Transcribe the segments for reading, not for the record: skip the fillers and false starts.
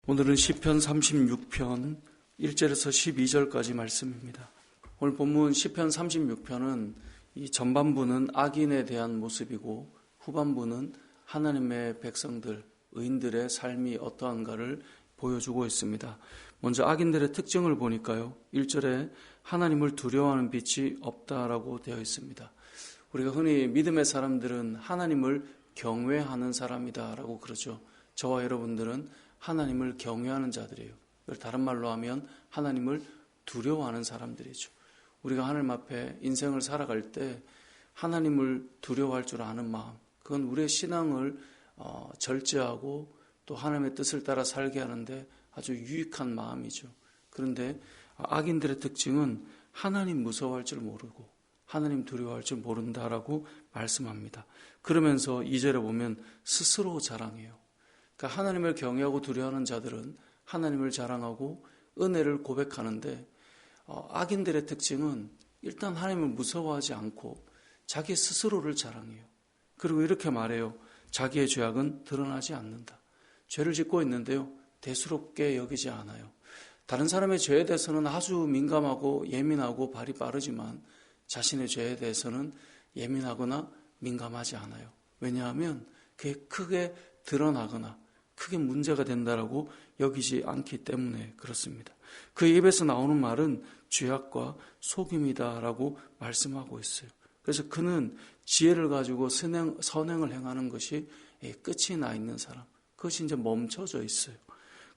오늘은 시편 36편 1절에서 12절까지 말씀입니다. 오늘 본문 시편 36편은 이 전반부는 악인에 대한 모습이고 후반부는 하나님의 백성들, 의인들의 삶이 어떠한가를 보여주고 있습니다. 먼저 악인들의 특징을 보니까요. 1절에 하나님을 두려워하는 빛이 없다라고 되어 있습니다. 우리가 흔히 믿음의 사람들은 하나님을 경외하는 사람이다라고 그러죠. 저와 여러분들은 하나님을 경외하는 자들이에요. 다른 말로 하면 하나님을 두려워하는 사람들이죠. 우리가 하나님 앞에 인생을 살아갈 때 하나님을 두려워할 줄 아는 마음, 그건 우리의 신앙을 절제하고 또 하나님의 뜻을 따라 살게 하는데 아주 유익한 마음이죠. 그런데 악인들의 특징은 하나님 무서워할 줄 모르고 하나님 두려워할 줄 모른다라고 말씀합니다. 그러면서 2절에 보면 스스로 자랑해요. 그러니까 하나님을 경외하고 두려워하는 자들은 하나님을 자랑하고 은혜를 고백하는데 악인들의 특징은 일단 하나님을 무서워하지 않고 자기 스스로를 자랑해요. 그리고 이렇게 말해요. 자기의 죄악은 드러나지 않는다. 죄를 짓고 있는데요. 대수롭게 여기지 않아요. 다른 사람의 죄에 대해서는 아주 민감하고 예민하고 발이 빠르지만 자신의 죄에 대해서는 예민하거나 민감하지 않아요. 왜냐하면 그게 크게 드러나거나 크게 문제가 된다라고 여기지 않기 때문에 그렇습니다. 그 입에서 나오는 말은 죄악과 속임이다라고 말씀하고 있어요. 그래서 그는 지혜를 가지고 선행을 행하는 것이 끝이 나 있는 사람, 그것이 이제 멈춰져 있어요.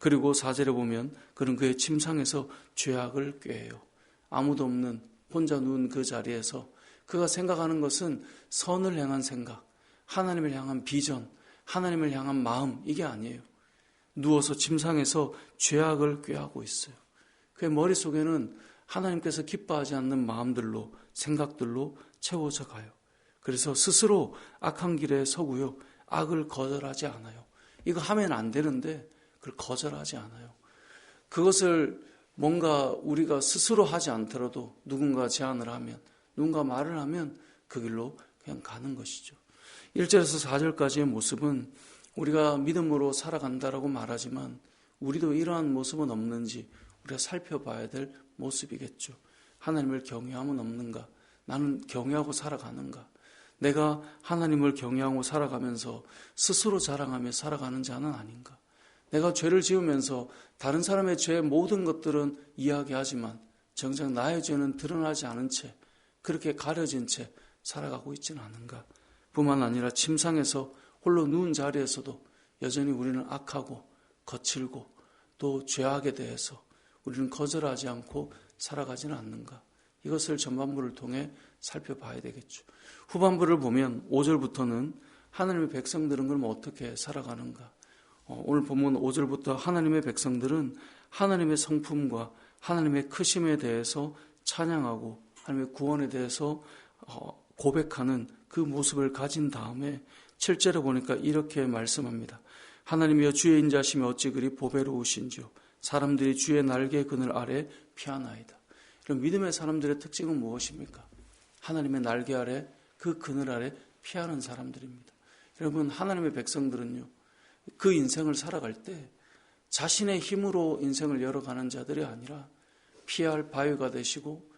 그리고 4절에 보면 그는 그의 침상에서 죄악을 꾀해요. 아무도 없는 혼자 누운 그 자리에서 그가 생각하는 것은 선을 향한 생각, 하나님을 향한 비전, 하나님을 향한 마음, 이게 아니에요. 누워서 침상에서 죄악을 꾀하고 있어요. 그의 머릿속에는 하나님께서 기뻐하지 않는 마음들로, 생각들로 채워져 가요. 그래서 스스로 악한 길에 서고요. 악을 거절하지 않아요. 이거 하면 안 되는데 그걸 거절하지 않아요. 그것을 뭔가 우리가 스스로 하지 않더라도 누군가 제안을 하면, 누군가 말을 하면 그 길로 그냥 가는 것이죠. 1절에서 4절까지의 모습은 우리가 믿음으로 살아간다라고 말하지만 우리도 이러한 모습은 없는지 우리가 살펴봐야 될 모습이겠죠. 하나님을 경외함은 없는가? 나는 경외하고 살아가는가? 내가 하나님을 경외하고 살아가면서 스스로 자랑하며 살아가는 자는 아닌가? 내가 죄를 지으면서 다른 사람의 죄의 모든 것들은 이야기하지만 정작 나의 죄는 드러나지 않은 채 그렇게 가려진 채 살아가고 있지는 않은가? 뿐만 아니라 침상에서 홀로 누운 자리에서도 여전히 우리는 악하고 거칠고 또 죄악에 대해서 우리는 거절하지 않고 살아가지는 않는가? 이것을 전반부를 통해 살펴봐야 되겠죠. 후반부를 보면 5절부터는 하나님의 백성들은 그럼 어떻게 살아가는가? 오늘 본문 5절부터 하나님의 백성들은 하나님의 성품과 하나님의 크심에 대해서 찬양하고 하나님의 구원에 대해서 고백하는 그 모습을 가진 다음에 7절에 보니까 이렇게 말씀합니다. 하나님이여 주의 인자심이 어찌 그리 보배로우신지요. 사람들이 주의 날개 그늘 아래 피하나이다. 이런 믿음의 사람들의 특징은 무엇입니까? 하나님의 날개 아래 그 그늘 아래 피하는 사람들입니다. 여러분, 하나님의 백성들은요. 그 인생을 살아갈 때 자신의 힘으로 인생을 열어가는 자들이 아니라 피할 바위가 되시고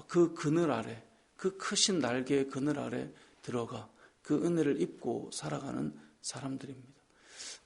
그 그늘 아래, 그 크신 날개의 그늘 아래 들어가 그 은혜를 입고 살아가는 사람들입니다.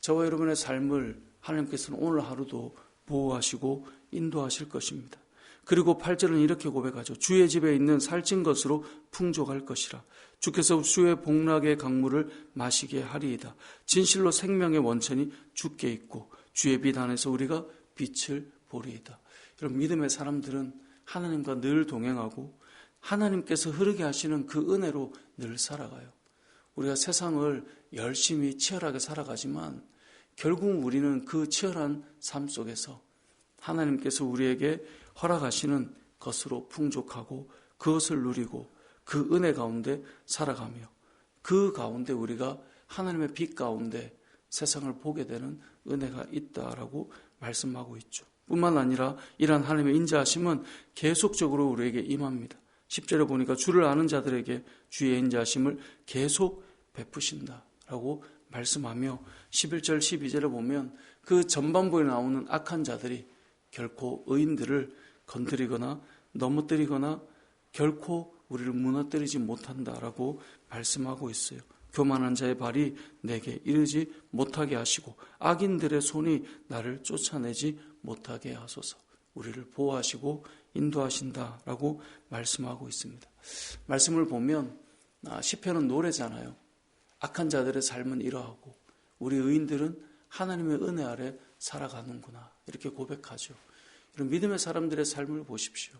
저와 여러분의 삶을 하나님께서는 오늘 하루도 보호하시고 인도하실 것입니다. 그리고 8절은 이렇게 고백하죠. 주의 집에 있는 살찐 것으로 풍족할 것이라. 주께서 주의 복락의 강물을 마시게 하리이다. 진실로 생명의 원천이 주께 있고 주의 빛 안에서 우리가 빛을 보리이다. 여러분, 믿음의 사람들은 하나님과 늘 동행하고 하나님께서 흐르게 하시는 그 은혜로 늘 살아가요. 우리가 세상을 열심히 치열하게 살아가지만 결국 우리는 그 치열한 삶 속에서 하나님께서 우리에게 허락하시는 것으로 풍족하고 그것을 누리고 그 은혜 가운데 살아가며 그 가운데 우리가 하나님의 빛 가운데 세상을 보게 되는 은혜가 있다라고 말씀하고 있죠. 뿐만 아니라 이러한 하나님의 인자하심은 계속적으로 우리에게 임합니다. 10절에 보니까 주를 아는 자들에게 주의 인자하심을 계속 베푸신다라고 말씀하며 11절 12절에 보면 그 전반부에 나오는 악한 자들이 결코 의인들을 건드리거나 넘어뜨리거나 결코 우리를 무너뜨리지 못한다라고 말씀하고 있어요. 교만한 자의 발이 내게 이르지 못하게 하시고 악인들의 손이 나를 쫓아내지 못하게 하소서. 우리를 보호하시고 인도하신다라고 말씀하고 있습니다. 말씀을 보면 시편은 노래잖아요. 악한 자들의 삶은 이러하고 우리 의인들은 하나님의 은혜 아래 살아가는구나 이렇게 고백하죠. 이런 믿음의 사람들의 삶을 보십시오.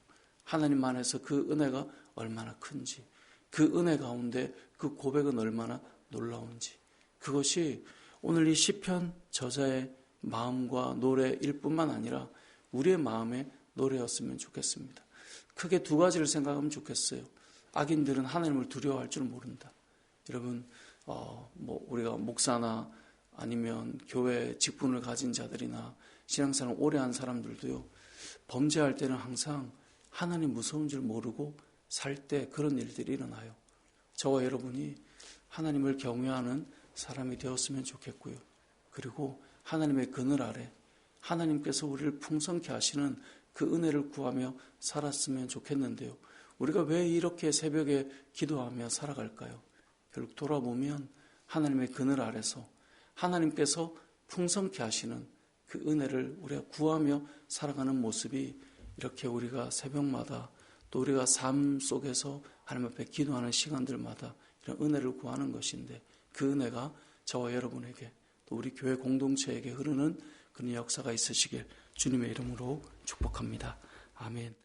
하나님 안에서 그 은혜가 얼마나 큰지, 그 은혜 가운데 그 고백은 얼마나 놀라운지, 그것이 오늘 이 시편 저자의 마음과 노래일 뿐만 아니라 우리의 마음의 노래였으면 좋겠습니다. 크게 두 가지를 생각하면 좋겠어요. 악인들은 하나님을 두려워할 줄 모른다. 여러분, 우리가 목사나 아니면 교회 직분을 가진 자들이나 신앙생활을 오래 한 사람들도요, 범죄할 때는 항상 하나님 무서운 줄 모르고 살 때 그런 일들이 일어나요. 저와 여러분이 하나님을 경외하는 사람이 되었으면 좋겠고요. 그리고 하나님의 그늘 아래 하나님께서 우리를 풍성케 하시는 그 은혜를 구하며 살았으면 좋겠는데요. 우리가 왜 이렇게 새벽에 기도하며 살아갈까요? 결국 돌아보면 하나님의 그늘 아래서 하나님께서 풍성케 하시는 그 은혜를 우리가 구하며 살아가는 모습이 이렇게 우리가 새벽마다 또 우리가 삶 속에서 하나님 앞에 기도하는 시간들마다 이런 은혜를 구하는 것인데 그 은혜가 저와 여러분에게 또 우리 교회 공동체에게 흐르는 그런 역사가 있으시길 주님의 이름으로 축복합니다. 아멘.